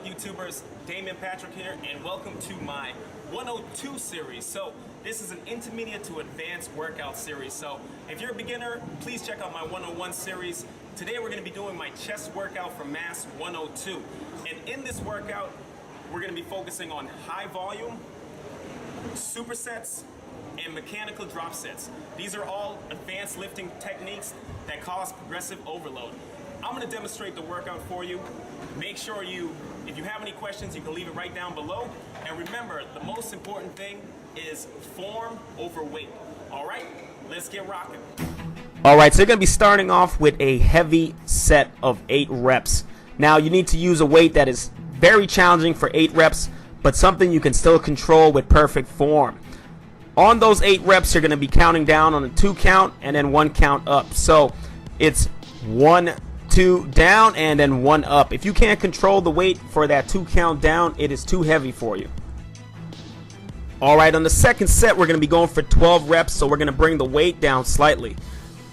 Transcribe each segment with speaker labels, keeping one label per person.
Speaker 1: up, YouTubers? Damien Patrick here, and welcome to my 102 series. So this is an intermediate to advanced workout series. So if you're a beginner, please check out my 101 series. Today we're going to be doing my chest workout for mass 102. And in this workout, we're going to be focusing on high volume, supersets, and mechanical drop sets. These are all advanced lifting techniques that cause progressive overload. I'm going to demonstrate the workout for you. Make sure if you have any questions, you can leave it right down below. And remember, the most important thing is form over weight. All right, let's get rocking.
Speaker 2: All right, so you're going to be starting off with a heavy set of 8 reps. Now, you need to use a weight that is very challenging for 8 reps, but something you can still control with perfect form. On those 8 reps, you're going to be counting down on a 2 count and then 1 count up. So it's 1, 2 down and then 1 up. If you can't control the weight for that 2 count down, it is too heavy for you. Alright, on the second set, we're going to be going for 12 reps, so we're going to bring the weight down slightly.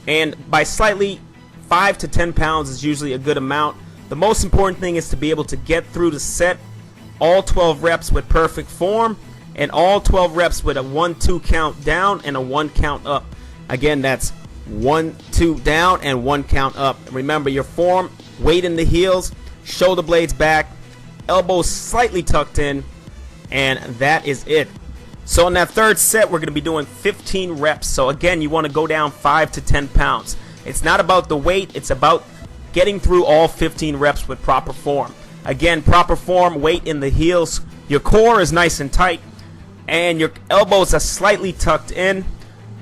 Speaker 2: And by slightly, 5 to 10 pounds is usually a good amount. The most important thing is to be able to get through the set, all 12 reps with perfect form, and all 12 reps with a 1-2 count down and a 1 count up. Again, that's 1, 2 down and 1 count up. Remember your form, weight in the heels, shoulder blades back, elbows slightly tucked in, and that is it. So in that third set, we're going to be doing 15 reps. So again, you want to go down 5 to 10 pounds. It's not about the weight, it's about getting through all 15 reps with proper form. Again, proper form, weight in the heels, your core is nice and tight, and your elbows are slightly tucked in.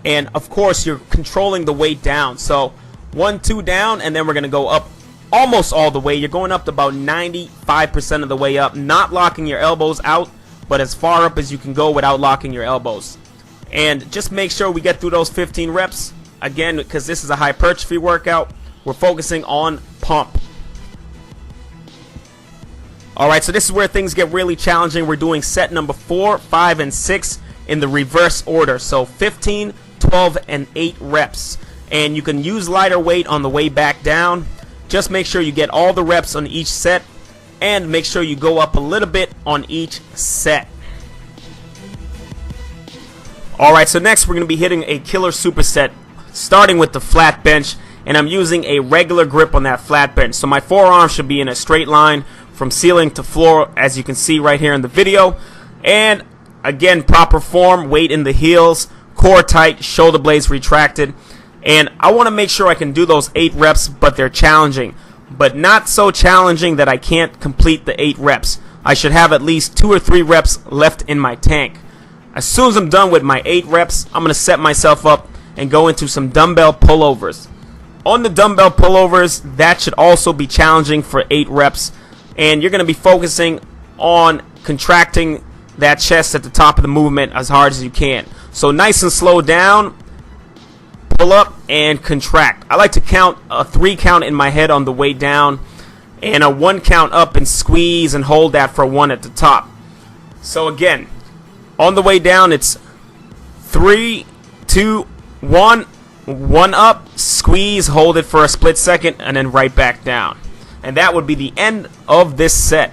Speaker 2: And of course, you're controlling the weight down. So 1, 2 down, and then we're going to go up almost all the way. You're going up to about 95% of the way up, not locking your elbows out, but as far up as you can go without locking your elbows. And just make sure we get through those 15 reps. Again, because this is a hypertrophy workout, we're focusing on pump. Alright, so this is where things get really challenging. We're doing set number 4, 5, and 6 in the reverse order. So 15, 12, and 8 reps. And you can use lighter weight on the way back down. Just make sure you get all the reps on each set, and make sure you go up a little bit on each set. Alright, so next we're going to be hitting a killer superset, starting with the flat bench. And I'm using a regular grip on that flat bench. So my forearm should be in a straight line from ceiling to floor, as you can see right here in the video. And again, proper form, weight in the heels, core tight, shoulder blades retracted. And I want to make sure I can do those 8 reps, but they're challenging. But not so challenging that I can't complete the 8 reps. I should have at least 2 or 3 reps left in my tank. As soon as I'm done with my 8 reps, I'm going to set myself up and go into some dumbbell pullovers. On the dumbbell pullovers, that should also be challenging for 8 reps. And you're going to be focusing on contracting that chest at the top of the movement as hard as you can. So nice and slow down, pull up and contract. I like to count a 3 count in my head on the way down, and a 1 count up and squeeze and hold that for 1 at the top. So again, on the way down, it's 3, 2, 1, 1 up, squeeze, hold it for a split second, and then right back down. And that would be the end of this set.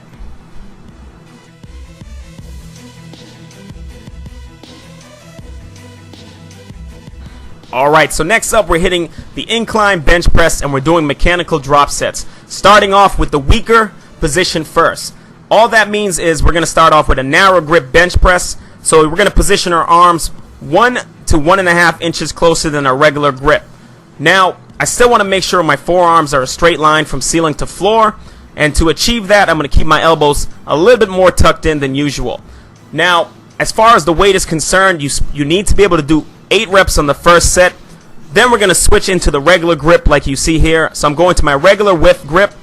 Speaker 2: Alright, so next up we're hitting the incline bench press, and we're doing mechanical drop sets, starting off with the weaker position first. All that means is we're going to start off with a narrow grip bench press. So we're going to position our arms 1 to 1.5 inches closer than our regular grip. Now, I still want to make sure my forearms are a straight line from ceiling to floor, and to achieve that, I'm going to keep my elbows a little bit more tucked in than usual. Now, as far as the weight is concerned, you need to be able to do 8 reps on the first set. Then we're going to switch into the regular grip like you see here. So I'm going to my regular width grip,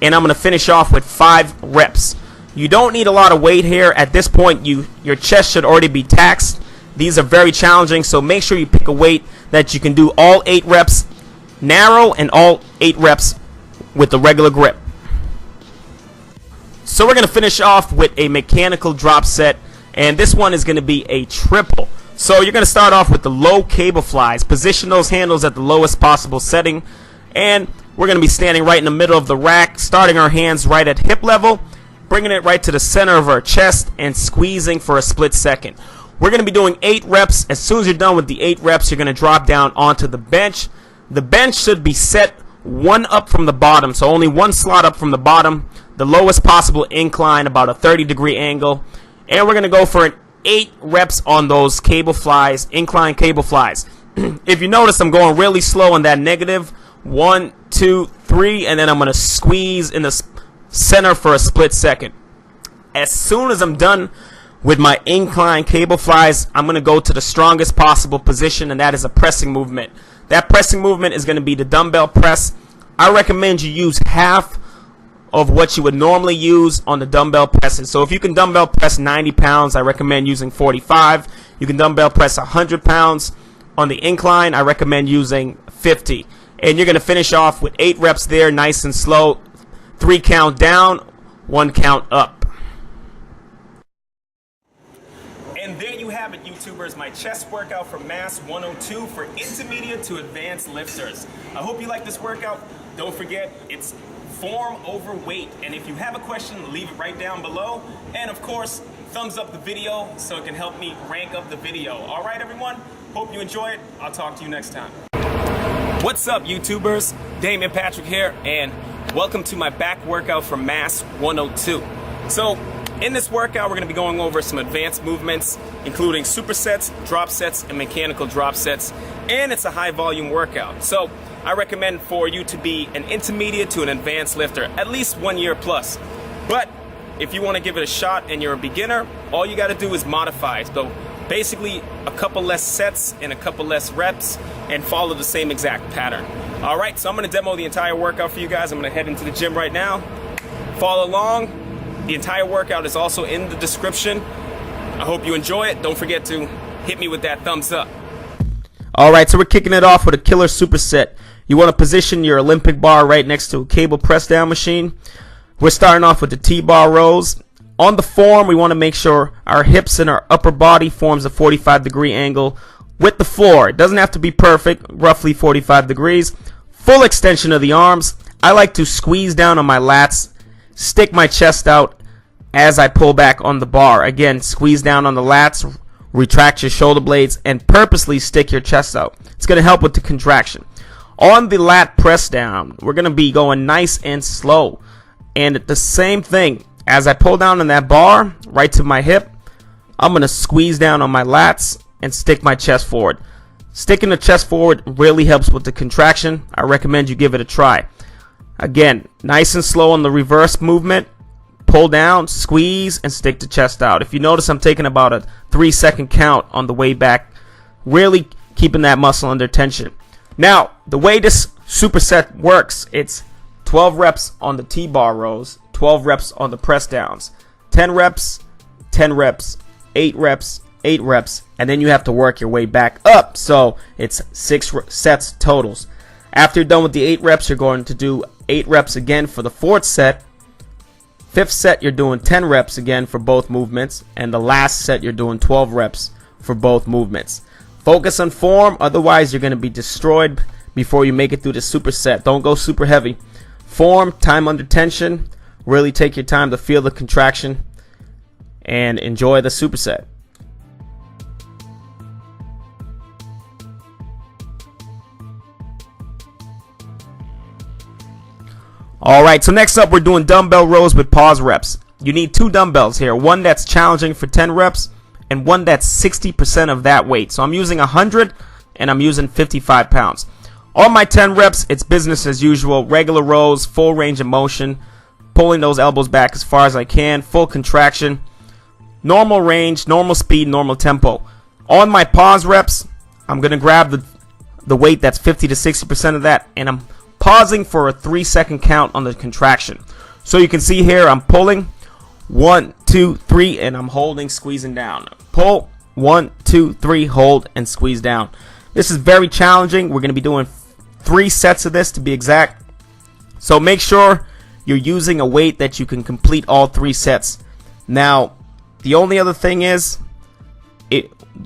Speaker 2: and I'm going to finish off with 5 reps. You don't need a lot of weight here. At this point, your chest should already be taxed. These are very challenging, so make sure you pick a weight that you can do all 8 reps narrow and all 8 reps with the regular grip. So we're going to finish off with a mechanical drop set, and this one is going to be a triple. So you're going to start off with the low cable flies. Position those handles at the lowest possible setting, and we're going to be standing right in the middle of the rack, starting our hands right at hip level, bringing it right to the center of our chest and squeezing for a split second. We're going to be doing 8 reps. As soon as you're done with the 8 reps, you're going to drop down onto the bench. The bench should be set one up from the bottom, so only one slot up from the bottom, the lowest possible incline, about a 30-degree angle. And we're going to go for an 8 reps on those cable flies, incline cable flies. If you notice, I'm going really slow on that negative. 1, 2, 3, and then I'm going to squeeze in the center for a split second. As soon as I'm done with my incline cable flies, I'm going to go to the strongest possible position, and that is a pressing movement. That pressing movement is going to be the dumbbell press. I recommend you use half of what you would normally use on the dumbbell presses. So if you can dumbbell press 90 pounds, I recommend using 45. You can dumbbell press 100 pounds. On the incline, I recommend using 50. And you're going to finish off with 8 reps there, nice and slow. 3 count down, 1 count up.
Speaker 1: And there you have it, YouTubers, my chest workout for Mass 102 for intermediate to advanced lifters. I hope you like this workout. Don't forget, it's form over weight. And if you have a question, leave it right down below. And of course, thumbs up the video so it can help me rank up the video. All right, everyone? Hope you enjoy it. I'll talk to you next time. What's up, YouTubers? Damien Patrick here, and welcome to my back workout for Mass 102. So, in this workout, we're going to be going over some advanced movements, including supersets, drop sets, and mechanical drop sets. And it's a high volume workout. So, I recommend for you to be an intermediate to an advanced lifter, at least 1 year plus. But if you want to give it a shot and you're a beginner, all you got to do is modify it. So basically a couple less sets and a couple less reps and follow the same exact pattern. All right, so I'm going to demo the entire workout for you guys. I'm going to head into the gym right now. Follow along. The entire workout is also in the description. I hope you enjoy it. Don't forget to hit me with that thumbs up.
Speaker 2: All right, so we're kicking it off with a killer superset. You want to position your Olympic bar right next to a cable press down machine. We're starting off with the T-bar rows. On the form, we want to make sure our hips and our upper body forms a 45-degree angle with the floor. It doesn't have to be perfect, roughly 45 degrees. Full extension of the arms. I like to squeeze down on my lats, stick my chest out as I pull back on the bar. Again, squeeze down on the lats, retract your shoulder blades, and purposely stick your chest out. It's going to help with the contraction. On the lat press down, we're going to be going nice and slow. And the same thing, as I pull down on that bar, right to my hip, I'm going to squeeze down on my lats and stick my chest forward. Sticking the chest forward really helps with the contraction. I recommend you give it a try. Again, nice and slow on the reverse movement. Pull down, squeeze, and stick the chest out. If you notice, I'm taking about a 3-second count on the way back, really keeping that muscle under tension. Now, the way this superset works, it's 12 reps on the T-bar rows, 12 reps on the press downs, 10 reps, 10 reps, 8 reps, 8 reps, and then you have to work your way back up. So it's 6 sets totals. After you're done with the 8 reps, you're going to do 8 reps again for the 4th set. 5th set, you're doing 10 reps again for both movements, and the last set, you're doing 12 reps for both movements. Focus on form, otherwise you're going to be destroyed before you make it through the superset. Don't go super heavy. Form, time under tension, really take your time to feel the contraction and enjoy the superset. Alright, so next up we're doing dumbbell rows with pause reps. You need 2 dumbbells here, one that's challenging for 10 reps and one that's 60% of that weight. So I'm using 100 and I'm using 55 pounds. On my 10 reps, it's business as usual, regular rows, full range of motion, pulling those elbows back as far as I can, full contraction, normal range, normal speed, normal tempo. On my pause reps, I'm going to grab the weight that's 50 to 60% of that, and I'm pausing for a 3-second count on the contraction. So you can see here, I'm pulling, 1, 2, 3, and I'm holding, squeezing down. Pull, 1, 2, 3, hold, and squeeze down. This is very challenging. We're going to be doing 3 sets of this to be exact. So make sure you're using a weight that you can complete all 3 sets. Now, the only other thing is,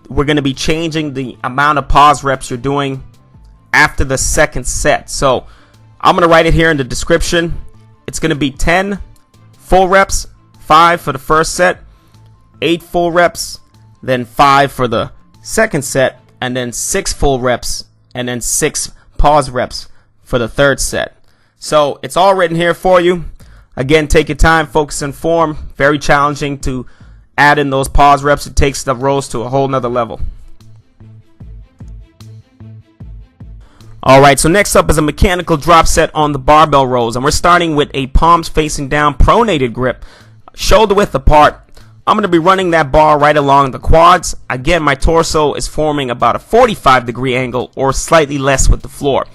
Speaker 2: we're going to be changing the amount of pause reps you're doing after the 2nd set. So I'm going to write it here in the description. It's going to be 10 full reps, 5 for the first set, 8 full reps, then 5 for the second set, and then 6 full reps, and then 6 pause reps for the third set. So it's all written here for you. Again, take your time, focus and form. Very challenging to add in those pause reps. It takes the rows to a whole nother level. Alright, so next up is a mechanical drop set on the barbell rows, and we're starting with a palms facing down pronated grip, shoulder width apart. I'm going to be running that bar right along the quads. Again, my torso is forming about a 45-degree angle or slightly less with the floor.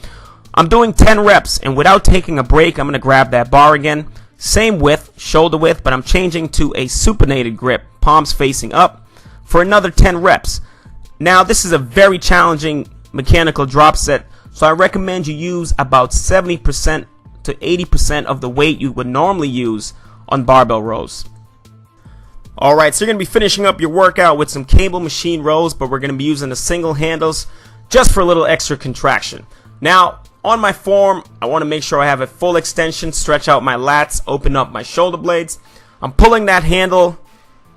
Speaker 2: I'm doing 10 reps, and without taking a break, I'm going to grab that bar again. Same width, shoulder width, but I'm changing to a supinated grip, palms facing up, for another 10 reps. Now, this is a very challenging mechanical drop set, so I recommend you use about 70% to 80% of the weight you would normally use on barbell rows. Alright, so you're going to be finishing up your workout with some cable machine rows, but we're going to be using the single handles just for a little extra contraction. Now, on my form, I want to make sure I have a full extension, stretch out my lats, open up my shoulder blades. I'm pulling that handle,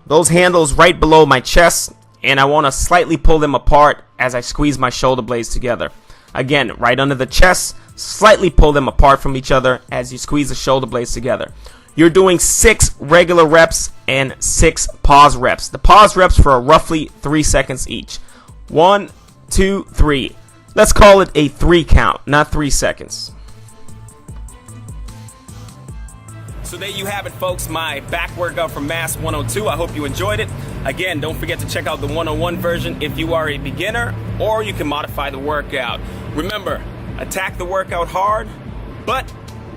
Speaker 2: those handles right below my chest, and I want to slightly pull them apart as I squeeze my shoulder blades together. Again, right under the chest, slightly pull them apart from each other as you squeeze the shoulder blades together. You're doing 6 regular reps and 6 pause reps. The pause reps for roughly 3 seconds each. 1, 2, 3. Let's call it a 3 count, not 3 seconds.
Speaker 1: So there you have it, folks, my back workout from Mass 102. I hope you enjoyed it. Again, don't forget to check out the 101 version if you are a beginner, or you can modify the workout. Remember, attack the workout hard, but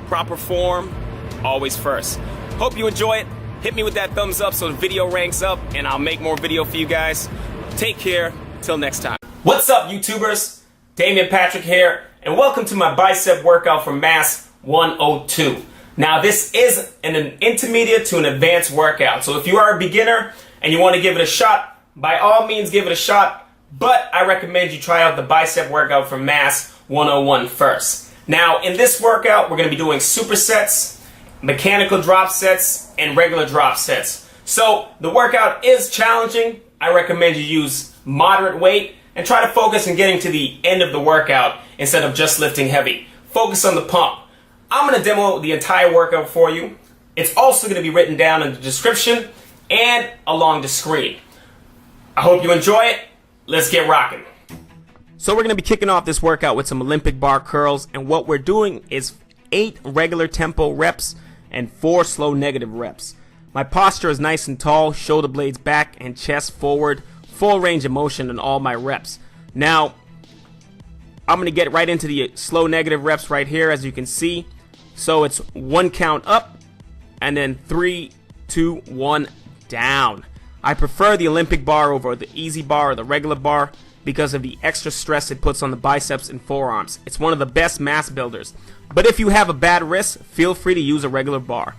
Speaker 1: proper form always first. Hope you enjoy it. Hit me with that thumbs up so the video ranks up, and I'll make more video for you guys. Take care. Till next time. What's up, YouTubers? Damian Patrick here, and welcome to my bicep workout from Mass 102. Now, this is an intermediate to an advanced workout, so if you are a beginner and you want to give it a shot, by all means give it a shot, but I recommend you try out the bicep workout from Mass 101 first. Now, in this workout, we're going to be doing supersets, mechanical drop sets, and regular drop sets. So, the workout is challenging. I recommend you use moderate weight and try to focus on getting to the end of the workout instead of just lifting heavy. Focus on the pump. I'm going to demo the entire workout for you. It's also going to be written down in the description and along the screen. I hope you enjoy it. Let's get rocking.
Speaker 2: So we're going to be kicking off this workout with some Olympic bar curls, and what we're doing is 8 regular tempo reps and 4 slow negative reps. My posture is nice and tall, shoulder blades back and chest forward, full range of motion in all my reps. Now, I'm going to get right into the slow negative reps right here, as you can see. So it's 1 count up, and then 3, 2, 1 down. I prefer the Olympic bar over the easy bar or the regular bar because of the extra stress it puts on the biceps and forearms. It's one of the best mass builders. But if you have a bad wrist, feel free to use a regular bar.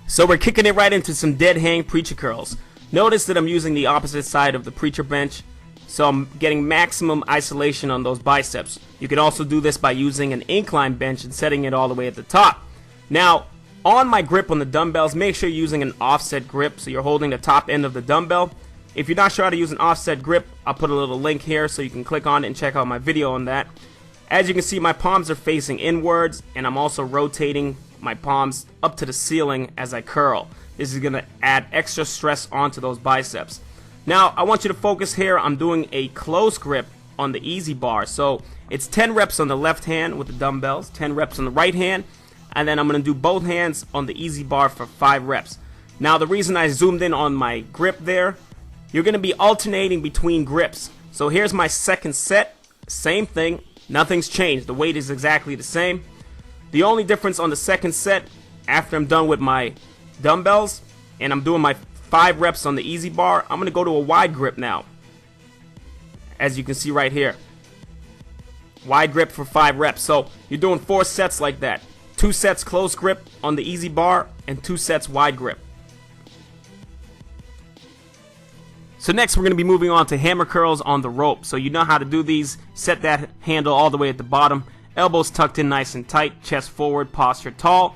Speaker 2: So we're kicking it right into some dead hang preacher curls. Notice that I'm using the opposite side of the preacher bench, so I'm getting maximum isolation on those biceps. You can also do this by using an incline bench and setting it all the way at the top. Now, on my grip on the dumbbells, make sure you're using an offset grip so you're holding the top end of the dumbbell. If you're not sure how to use an offset grip, I'll put a little link here so you can click on it and check out my video on that. As you can see, my palms are facing inwards, and I'm also rotating my palms up to the ceiling as I curl. This is going to add extra stress onto those biceps. Now, I want you to focus here. I'm doing a close grip on the easy bar. So it's 10 reps on the left hand with the dumbbells, 10 reps on the right hand, and then I'm going to do both hands on the easy bar for 5 reps. Now, the reason I zoomed in on my grip there, you're going to be alternating between grips. So here's my second set. Same thing. Nothing's changed. The weight is exactly the same. The only difference on the second set, after I'm done with my dumbbells and I'm doing my 5 reps on the easy bar, I'm going to go to a wide grip now. As you can see right here. Wide grip for 5 reps. So you're doing 4 sets like that. 2 sets close grip on the easy bar and 2 sets wide grip. So next we're going to be moving on to hammer curls on the rope. So you know how to do these. Set that handle all the way at the bottom. Elbows tucked in nice and tight. Chest forward, posture tall.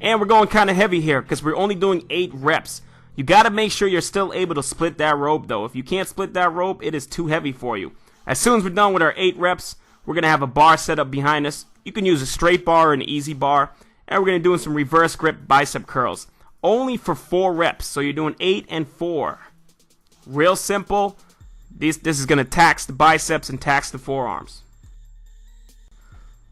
Speaker 2: And we're going kind of heavy here because we're only doing 8 reps. You got to make sure you're still able to split that rope though. If you can't split that rope, it is too heavy for you. As soon as we're done with our 8 reps, we're going to have a bar set up behind us. You can use a straight bar or an easy bar. And we're going to do some reverse grip bicep curls. Only for 4 reps. So you're doing 8 and 4. Real simple. This is going to tax the biceps and tax the forearms.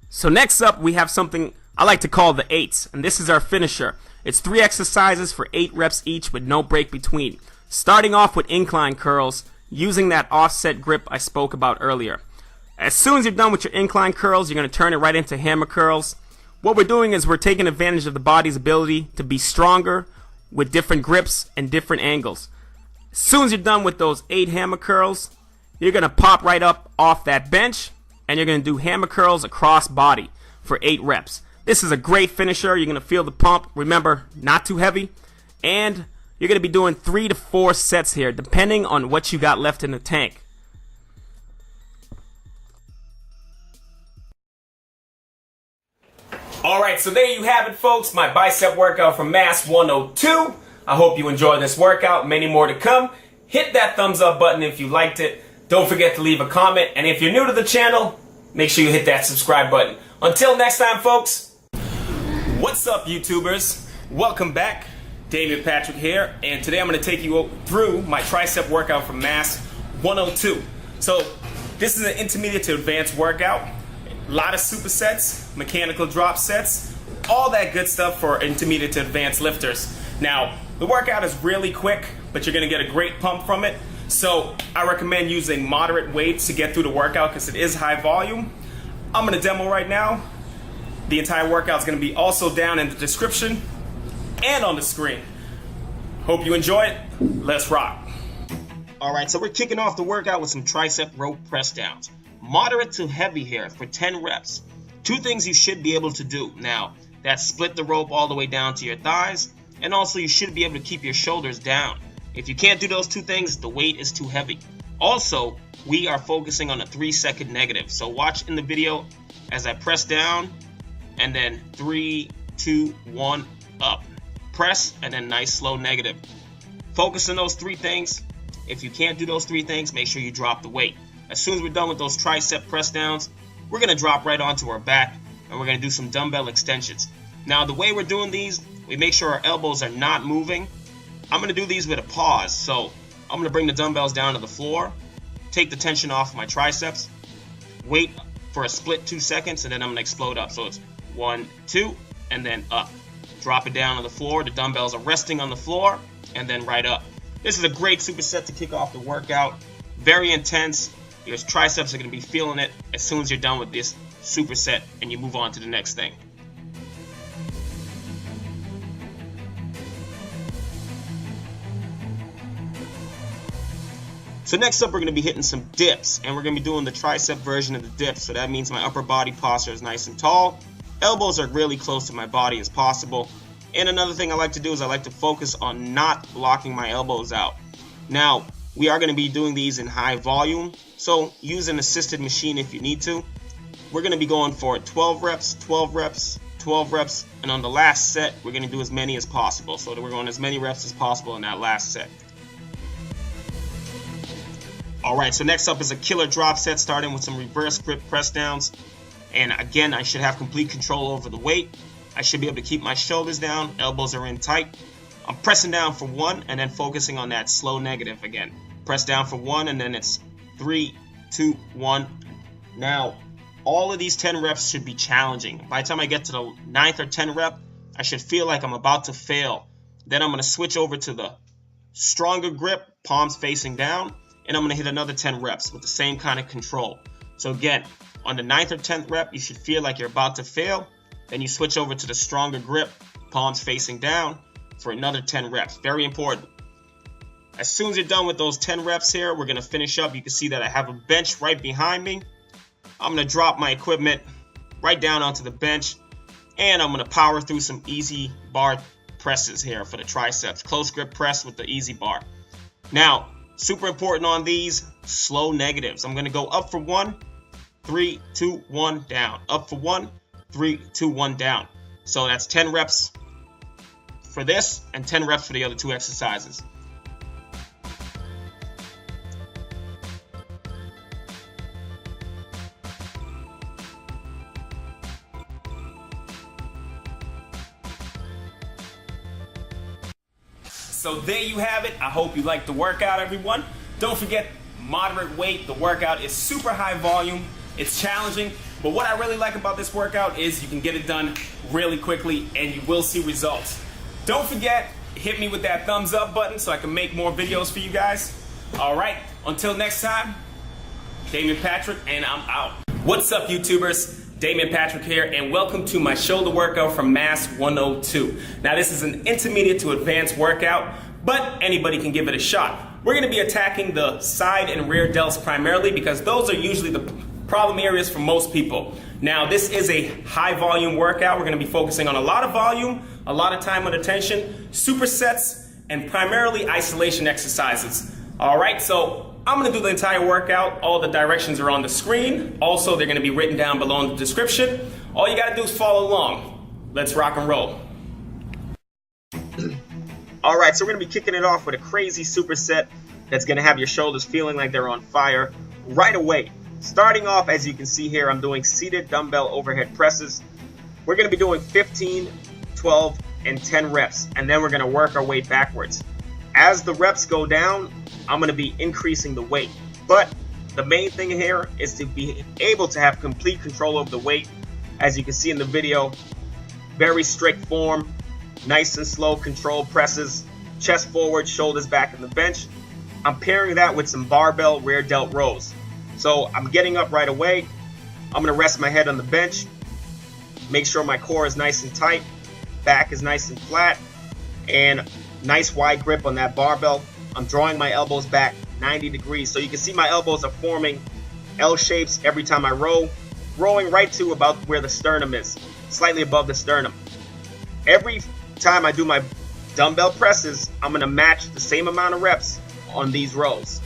Speaker 2: So next up, we have something I like to call the 8s. And this is our finisher. It's 3 exercises for 8 reps each with no break between. Starting off with incline curls, using that offset grip I spoke about earlier. As soon as you're done with your incline curls, you're going to turn it right into hammer curls. What we're doing is we're taking advantage of the body's ability to be stronger with different grips and different angles. As soon as you're done with those 8 hammer curls, you're going to pop right up off that bench and you're going to do hammer curls across body for 8 reps. This is a great finisher. You're going to feel the pump. Remember, not too heavy. And you're going to be doing 3 to 4 sets here, depending on what you got left in the tank.
Speaker 1: Alright, so there you have it, folks. My bicep workout from Mass 102. I hope you enjoyed this workout. Many more to come. Hit that thumbs up button if you liked it. Don't forget to leave a comment. And if you're new to the channel, make sure you hit that subscribe button. Until next time, folks. What's up, YouTubers? Welcome back. David Patrick here. And today I'm going to take you through my tricep workout from Mass 102. So this is an intermediate to advanced workout. A lot of supersets, mechanical drop sets, all that good stuff for intermediate to advanced lifters. Now, the workout is really quick, but you're going to get a great pump from it. So I recommend using moderate weights to get through the workout because it is high volume. I'm going to demo right now. The entire workout is going to be also down in the description and on the screen. Hope you enjoy it. Let's rock.
Speaker 3: Alright, so we're kicking off the workout with some tricep rope press downs. Moderate to heavy here for 10 reps. 2 things you should be able to do. Now, that's split the rope all the way down to your thighs, and also you should be able to keep your shoulders down. If you can't do those 2 things, the weight is too heavy. Also, we are focusing on a 3-second negative. So watch in the video as I press down, and then 3, 2, 1, up. Press, and then nice slow negative. Focus on those 3 things. If you can't do those 3 things, make sure you drop the weight. As soon as we're done with those tricep press downs, we're going to drop right onto our back and we're going to do some dumbbell extensions. Now, the way we're doing these, we make sure our elbows are not moving. I'm going to do these with a pause. So I'm going to bring the dumbbells down to the floor, take the tension off my triceps, wait for a split 2 seconds, and then I'm going to explode up. So it's 1, 2, and then up. Drop it down on the floor. The dumbbells are resting on the floor, and then right up. This is a great superset to kick off the workout. Very intense. Your triceps are going to be feeling it as soon as you're done with this superset and you move on to the next thing. So next up, we're going to be hitting some dips, and we're going to be doing the tricep version of the dips. So that means my upper body posture is nice and tall. Elbows are really close to my body as possible. And another thing I like to do is I like to focus on not blocking my elbows out. Now, we are going to be doing these in high volume, so use an assisted machine if you need to. We're going to be going for 12 reps, 12 reps, 12 reps, and on the last set, we're going to do as many as possible. So that we're going as many reps as possible in that last set. Alright, so next up is a killer drop set, starting with some reverse grip press downs. And again, I should have complete control over the weight. I should be able to keep my shoulders down, elbows are in tight. I'm pressing down for 1 and then focusing on that slow negative again. Press down for 1 and then it's 3, 2, 1. Now, all of these 10 reps should be challenging. By the time I get to the 9th or 10th rep, I should feel like I'm about to fail. Then I'm going to switch over to the stronger grip, palms facing down, and I'm going to hit another 10 reps with the same kind of control. So again, on the 9th or 10th rep, you should feel like you're about to fail. Then you switch over to the stronger grip, palms facing down, for another 10 reps. Very important. As soon as you're done with those 10 reps here, we're going to finish up. You can see that I have a bench right behind me. I'm going to drop my equipment right down onto the bench, and I'm going to power through some easy bar presses here for the triceps. Close grip press with the easy bar. Now, super important on these, slow negatives. I'm going to go up for 1, 3, 2, 1, down. Up for 1, 3, 2, 1, down. So that's 10 reps for this and 10 reps for the other 2 exercises.
Speaker 1: So there you have it. I hope you liked the workout, everyone. Don't forget, moderate weight. The workout is super high volume. It's challenging, but what I really like about this workout is you can get it done really quickly and you will see results. Don't forget, hit me with that thumbs up button so I can make more videos for you guys. All right, until next time, Damian Patrick, and I'm out. What's up, YouTubers? Damian Patrick here, and welcome to my shoulder workout from Mass 102. Now, this is an intermediate to advanced workout, but anybody can give it a shot. We're going to be attacking the side and rear delts primarily because those are usually the problem areas for most people. Now, this is a high volume workout. We're going to be focusing on a lot of volume, a lot of time under tension, supersets, and primarily isolation exercises. All right, so I'm going to do the entire workout. All the directions are on the screen. Also, they're going to be written down below in the description. All you got to do is follow along. Let's rock and roll.
Speaker 3: All right, so we're going to be kicking it off with a crazy superset that's going to have your shoulders feeling like they're on fire right away. Starting off, as you can see here, I'm doing seated dumbbell overhead presses. We're going to be doing 15, 12, and 10 reps, and then we're going to work our way backwards. As the reps go down, I'm going to be increasing the weight. But the main thing here is to be able to have complete control over the weight. As you can see in the video, very strict form, nice and slow controlled presses, chest forward, shoulders back in the bench. I'm pairing that with some barbell rear delt rows. So I'm getting up right away. I'm going to rest my head on the bench, make sure my core is nice and tight, back is nice and flat, and nice wide grip on that barbell. I'm drawing my elbows back 90 degrees. So you can see my elbows are forming L shapes every time I row, rowing right to about where the sternum is, slightly above the sternum. Every time I do my dumbbell presses, I'm going to match the same amount of reps on these rows.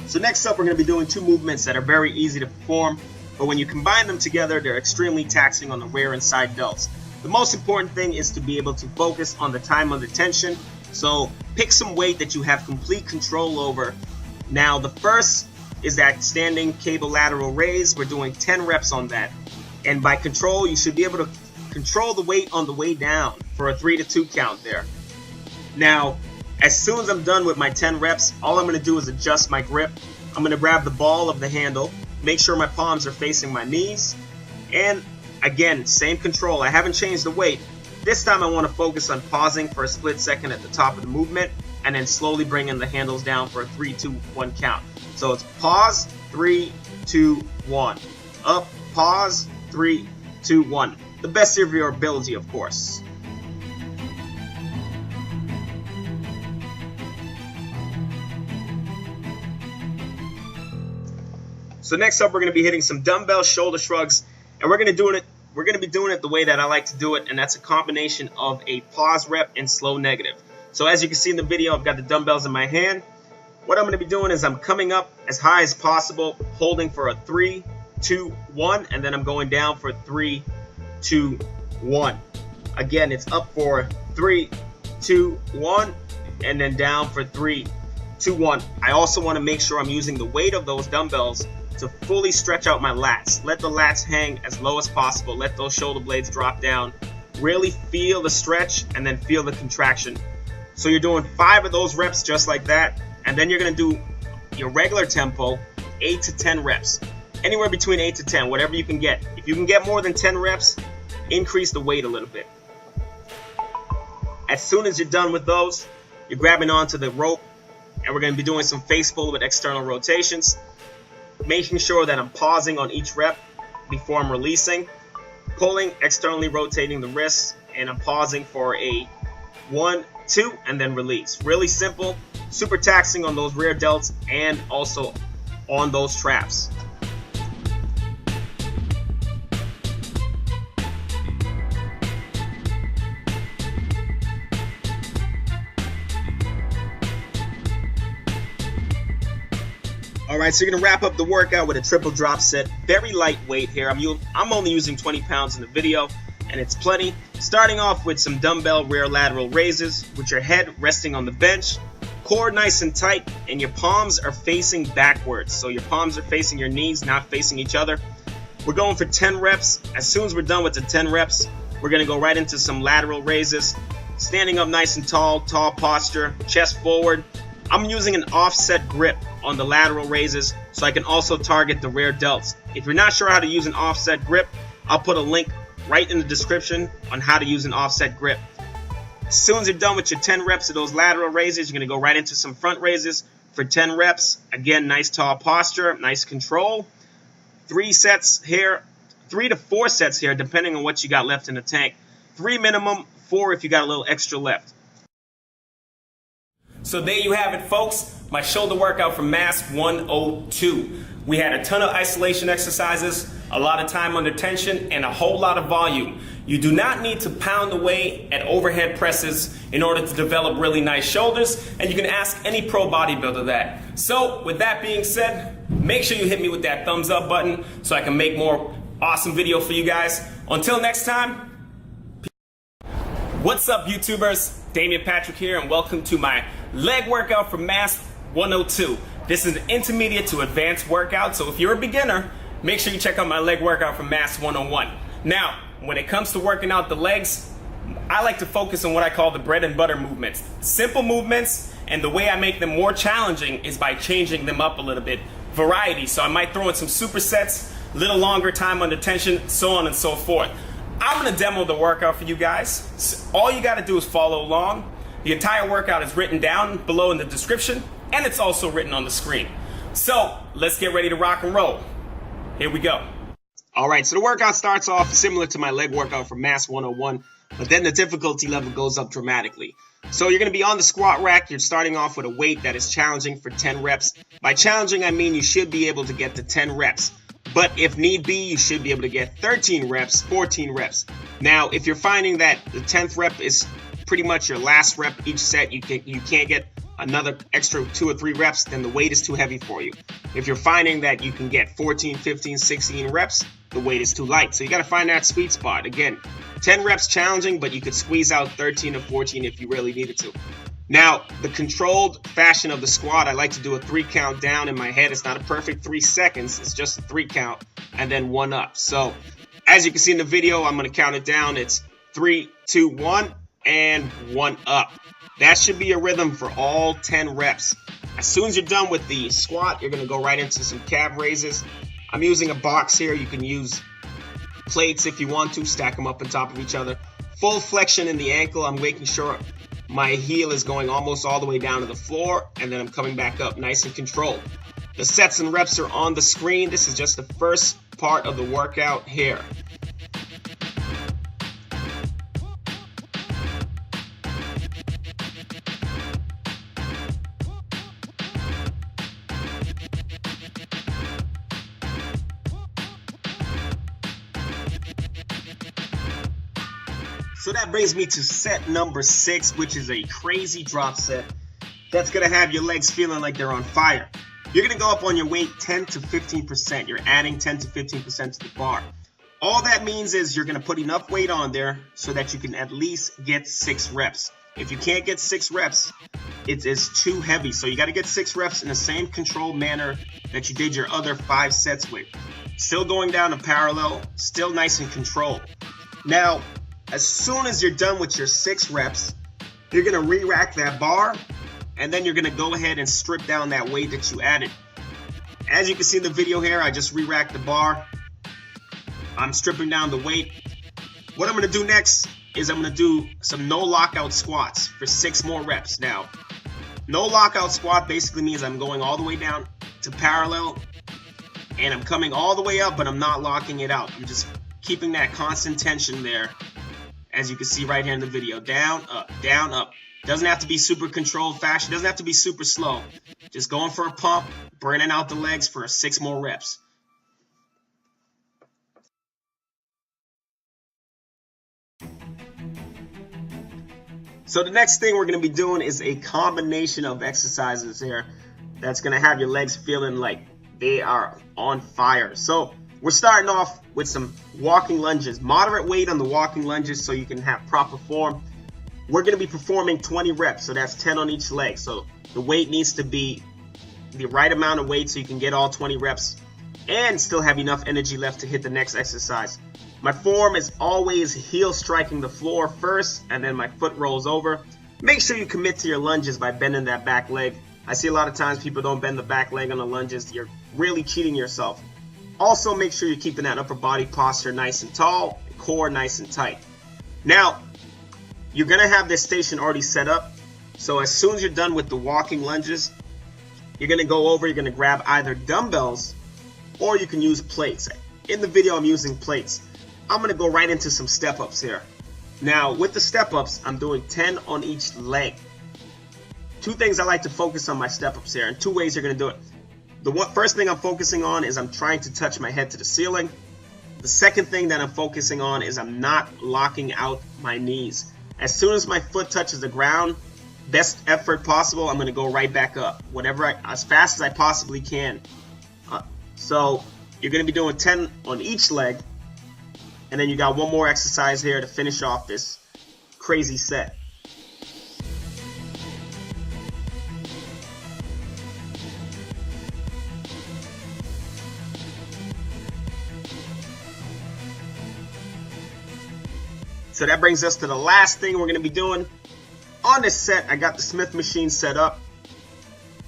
Speaker 3: So next up, we're going to be doing 2 movements that are very easy to perform, but when you combine them together, they're extremely taxing on the rear and side delts. The most important thing is to be able to focus on the time under tension. So pick some weight that you have complete control over. Now, the first is that standing cable lateral raise. We're doing 10 reps on that. And by control, you should be able to control the weight on the way down for a 3 to 2 count there. Now, as soon as I'm done with my 10 reps, all I'm going to do is adjust my grip. I'm going to grab the ball of the handle, make sure my palms are facing my knees, and again, same control. I haven't changed the weight. This time I want to focus on pausing for a split second at the top of the movement and then slowly bringing the handles down for a 3, 2, 1 count. So it's pause, 3, 2, 1. Up, pause, 3, 2, 1. The best of your ability, of course. So next up, we're going to be hitting some dumbbell shoulder shrugs, and we're going to be doing it the way that I like to do it, and that's a combination of a pause rep and slow negative. So as you can see in the video, I've got the dumbbells in my hand. What I'm going to be doing is I'm coming up as high as possible, holding for a 3, 2, 1, and then I'm going down for 3, 2, 1. Again, it's up for 3, 2, 1, and then down for 3, 2, 1. I also want to make sure I'm using the weight of those dumbbells to fully stretch out my lats. Let the lats hang as low as possible. Let those shoulder blades drop down. Really feel the stretch and then feel the contraction. So you're doing 5 of those reps just like that, and then you're going to do your regular tempo, 8 to 10 reps. Anywhere between 8 to 10, whatever you can get. If you can get more than 10 reps, increase the weight a little bit. As soon as you're done with those, you're grabbing onto the rope, and we're going to be doing some face pull with external rotations, making sure that I'm pausing on each rep before I'm releasing, pulling, externally rotating the wrists, and I'm pausing for a 1, 2, and then release. Really simple, super taxing on those rear delts and also on those traps. Alright, so you're going to wrap up the workout with a triple drop set. Very lightweight here. I'm only using 20 pounds in the video. and it's plenty. Starting off with some dumbbell rear lateral raises with your head resting on the bench, core nice and tight, and your palms are facing backwards. So your palms are facing your knees, not facing each other. We're going for 10 reps. As soon as we're done with the 10 reps, we're going to go right into some lateral raises. Standing up nice and tall posture, chest forward. I'm using an offset grip on the lateral raises so I can also target the rear delts. If you're not sure how to use an offset grip, I'll put a link right in the description on how to use an offset grip. As soon as you're done with your 10 reps of those lateral raises, you're going to go right into some front raises for 10 reps. Again, nice tall posture, nice control. 3 sets here, 3 to 4 sets here, depending on what you got left in the tank. 3 minimum, 4 if you got a little extra left.
Speaker 1: So there you have it, folks. My shoulder workout from Mass 102. We had a ton of isolation exercises, a lot of time under tension, and a whole lot of volume. You do not need to pound away at overhead presses in order to develop really nice shoulders, and you can ask any pro bodybuilder that. So with that being said, make sure you hit me with that thumbs up button so I can make more awesome video for you guys. Until next time, what's up, YouTubers? Damian Patrick here, and welcome to my leg workout for Mass 102. This is an intermediate to advanced workout, so if you're a beginner, make sure you check out my leg workout for Mass 101. Now, when it comes to working out the legs, I like to focus on what I call the bread and butter movements. Simple movements, and the way I make them more challenging is by changing them up a little bit. Variety, so I might throw in some supersets, a little longer time under tension, so on and so forth. I'm going to demo the workout for you guys. So all you got to do is follow along. The entire workout is written down below in the description, and it's also written on the screen. So let's get ready to rock and roll. Here we go.
Speaker 3: All right, so the workout starts off similar to my leg workout for Mass 101, but then the difficulty level goes up dramatically. So you're going to be on the squat rack. You're starting off with a weight that is challenging for 10 reps. By challenging, I mean you should be able to get to 10 reps. But if need be, you should be able to get 13 reps, 14 reps. Now, if you're finding that the 10th rep is pretty much your last rep each set, you can't get another extra 2 or 3 reps, then the weight is too heavy for you. If you're finding that you can get 14, 15, 16 reps, the weight is too light. So you got to find that sweet spot. Again, 10 reps challenging, but you could squeeze out 13 or 14 if you really needed to. Now, the controlled fashion of the squat, I like to do a 3 count down in my head. It's not a perfect 3 seconds. It's just a 3 count and then 1 up. So as you can see in the video, I'm going to count it down. It's 3, 2, 1, and 1 up. That should be a rhythm for all 10 reps. As soon as you're done with the squat, you're going to go right into some calf raises. I'm using a box here. You can use plates if you want to. Stack them up on top of each other. Full flexion in the ankle. I'm making sure my heel is going almost all the way down to the floor, and then I'm coming back up nice and controlled. The sets and reps are on the screen. This is just the first part of the workout here. So that brings me to set number 6, which is a crazy drop set that's going to have your legs feeling like they're on fire. You're going to go up on your weight 10 to 15%. You're adding 10 to 15% to the bar. All that means is you're going to put enough weight on there so that you can at least get 6 reps. If you can't get 6 reps, it is too heavy. So you got to get 6 reps in the same controlled manner that you did your other 5 sets with. Still going down a parallel, still nice and controlled. Now, as soon as you're done with your 6 reps, you're going to re-rack that bar, and then you're going to go ahead and strip down that weight that you added. As you can see in the video here, I just re-racked the bar. I'm stripping down the weight. What I'm going to do next is I'm going to do some no lockout squats for 6 more reps. Now, no lockout squat basically means I'm going all the way down to parallel, and I'm coming all the way up, but I'm not locking it out. I'm just keeping that constant tension there. As you can see right here in the video, down, up, down, up. Doesn't have to be super controlled fashion. Doesn't have to be super slow. Just going for a pump, burning out the legs for 6 more reps. So the next thing we're going to be doing is a combination of exercises here that's going to have your legs feeling like they are on fire. So We're starting off with some walking lunges. Moderate weight on the walking lunges so you can have proper form. We're going to be performing 20 reps, so that's 10 on each leg. So the weight needs to be the right amount of weight so you can get all 20 reps and still have enough energy left to hit the next exercise. My form is always heel striking the floor first, and then my foot rolls over. Make sure you commit to your lunges by bending that back leg. I see a lot of times people don't bend the back leg on the lunges. You're really cheating yourself. Also, make sure you're keeping that upper body posture nice and tall, core nice and tight. Now, you're going to have this station already set up. So as soon as you're done with the walking lunges, you're going to go over, you're going to grab either dumbbells or you can use plates. In the video, I'm using plates. I'm going to go right into some step-ups here. Now, with the step-ups, I'm doing 10 on each leg. Two things I like to focus on my step-ups here, and two ways you're going to do it. The first thing I'm focusing on is I'm trying to touch my head to the ceiling. The second thing that I'm focusing on is I'm not locking out my knees. As soon as my foot touches the ground, best effort possible, I'm going to go right back up. As fast as I possibly can. So you're going to be doing 10 on each leg. And then you got one more exercise here to finish off this crazy set. So that brings us to the last thing we're going to be doing. On this set, I got the Smith machine set up.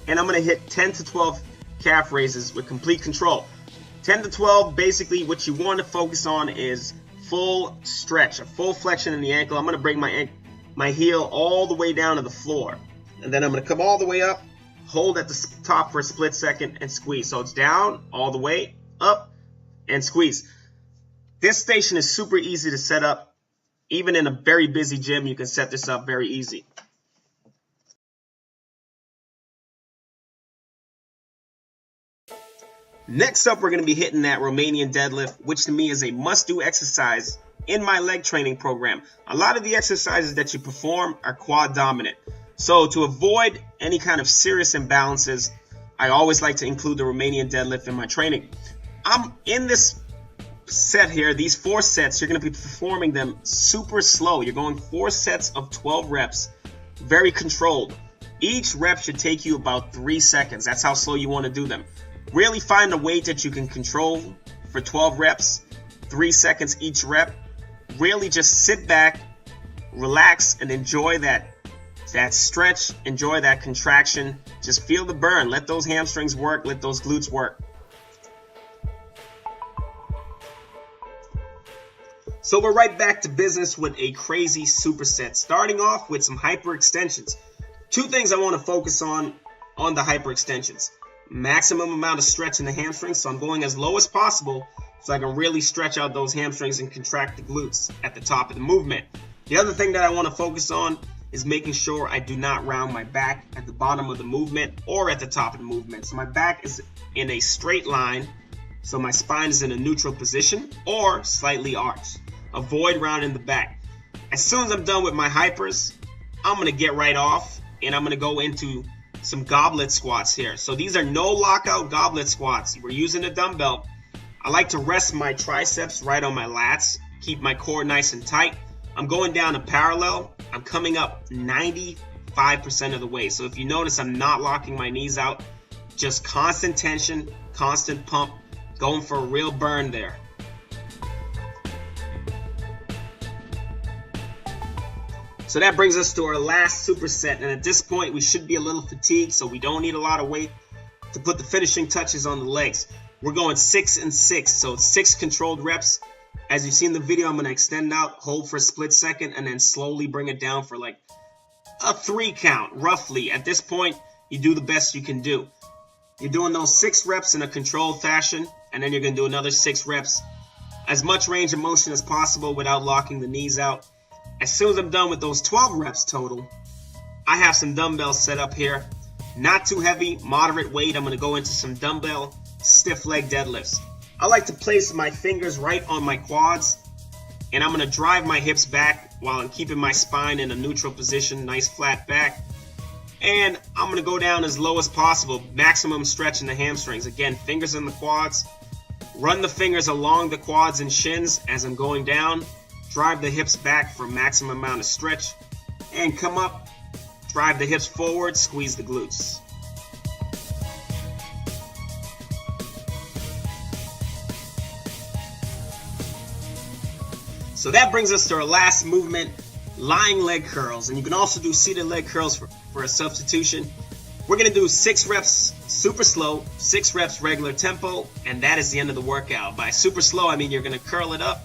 Speaker 3: And I'm going to hit 10 to 12 calf raises with complete control. 10 to 12, basically what you want to focus on is full stretch, a full flexion in the ankle. I'm going to bring my heel all the way down to the floor. And then I'm going to come all the way up, hold at the top for a split second, and squeeze. So it's down, all the way, up, and squeeze. This station is super easy to set up. Even in a very busy gym, you can set this up very easy. Next up, we're going to be hitting that Romanian deadlift, which to me is a must-do exercise in my leg training program. A lot of the exercises that you perform are quad dominant. So to avoid any kind of serious imbalances, I always like to include the Romanian deadlift in my training. I'm in this set here, these 4 sets, you're going to be performing them super slow. You're going 4 sets of 12 reps, very controlled. Each rep should take you about 3 seconds. That's how slow you want to do them. Really find a weight that you can control for 12 reps, 3 seconds each rep. Really just sit back, relax, and enjoy that stretch, enjoy that contraction. Just feel the burn. Let those hamstrings work, let those glutes work. So we're right back to business with a crazy superset, starting off with some hyperextensions. 2 things I want to focus on the hyperextensions. Maximum amount of stretch in the hamstrings, so I'm going as low as possible so I can really stretch out those hamstrings and contract the glutes at the top of the movement. The other thing that I want to focus on is making sure I do not round my back at the bottom of the movement or at the top of the movement. So my back is in a straight line, so my spine is in a neutral position or slightly arched. Avoid rounding the back. As soon as I'm done with my hypers, I'm going to get right off and I'm going to go into some goblet squats here. So these are no lockout goblet squats. We're using a dumbbell. I like to rest my triceps right on my lats, keep my core nice and tight. I'm going down a parallel. I'm coming up 95% of the way. So if you notice, I'm not locking my knees out. Just constant tension, constant pump, going for a real burn there. So that brings us to our last superset, and at this point we should be a little fatigued, so we don't need a lot of weight to put the finishing touches on the legs. We're going 6 and 6, so it's 6 controlled reps. As you see in the video, I'm going to extend out, hold for a split second, and then slowly bring it down for like a 3 count, roughly. At this point, you do the best you can do. You're doing those 6 reps in a controlled fashion, and then you're going to do another 6 reps. As much range of motion as possible without locking the knees out. As soon as I'm done with those 12 reps total, I have some dumbbells set up here. Not too heavy, moderate weight. I'm going to go into some dumbbell stiff leg deadlifts. I like to place my fingers right on my quads, and I'm going to drive my hips back while I'm keeping my spine in a neutral position, nice flat back. And I'm going to go down as low as possible, maximum stretch in the hamstrings. Again, fingers in the quads, Run the fingers along the quads and shins as I'm going down. Drive the hips back for maximum amount of stretch. And come up. Drive the hips forward. Squeeze the glutes. So that brings us to our last movement, lying leg curls. And you can also do seated leg curls for a substitution. We're going to do 6 reps super slow, 6 reps regular tempo, and that is the end of the workout. By super slow, I mean you're going to curl it up,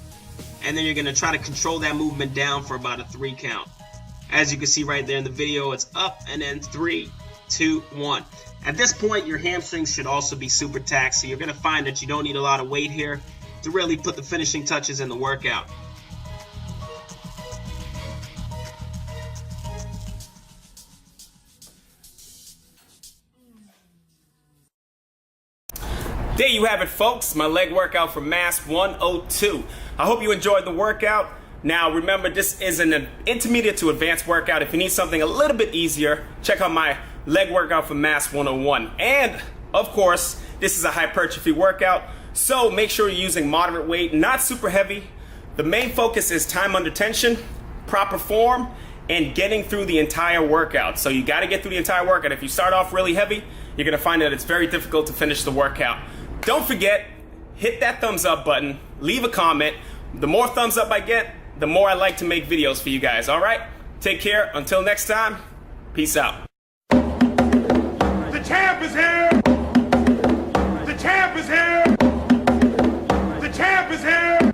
Speaker 3: and then you're going to try to control that movement down for about a 3 count. As you can see right there in the video, it's up and then 3, 2, 1. At this point, your hamstrings should also be super taxed, so you're going to find that you don't need a lot of weight here to really put the finishing touches in the workout.
Speaker 1: There you have it, folks, my leg workout for Mass 102. I hope you enjoyed the workout. Now remember, this is an intermediate to advanced workout. If you need something a little bit easier, check out my leg workout for Mass 101. And of course, this is a hypertrophy workout, so make sure you're using moderate weight, not super heavy. The main focus is time under tension, proper form, and getting through the entire workout. So you got to get through the entire workout. If you start off really heavy, you're going to find that it's very difficult to finish the workout. Don't forget, hit that thumbs up button, leave a comment. The more thumbs up I get, the more I like to make videos for you guys, all right? Take care. Until next time, peace out.
Speaker 4: The champ is here! The champ is here! The champ is here!